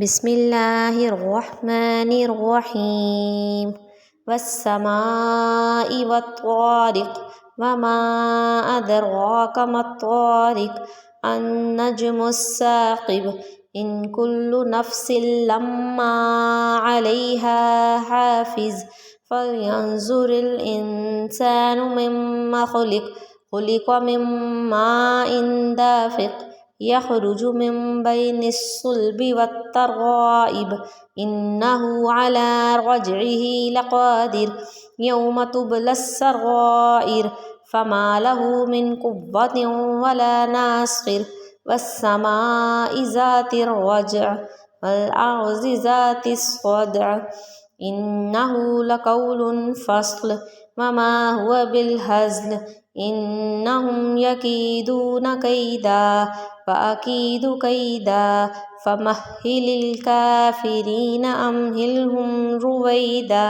बिस्मिल्लाहिर्रहमानिर्रहीम वस्समाइ वत्तारिक वमा अदराका मत्तारिक अन्नजुमुस्साक़िब इन कुल्लु नफ्सिन लम्मा अलैहा हाफ़िज़ फ़लयंज़ुरिल इंसानु मिम्मा खुलिक़ मिन माइन दाफ़िक़ यख़रुजु मिन बैनिस सुल्बि वत्तराइब इन्नहु अला रज्इहि लक़ादिर यौम तुबलस सराइर फमा लहु मिन क़ुव्वतिन वला नासिर वस्समाइ ज़ातिर रज्अ वल अर्ज़ि ज़ातिस सद्अ इन्नहु लक़ौलुन फ़स्ल वमा हुव बिलहज़्ल इन्नहुम यकीदून कैदा फ़अकीदु कैदा फ़मह्हिलिल काफ़िरीन अम्हिलहुम रुवैदा।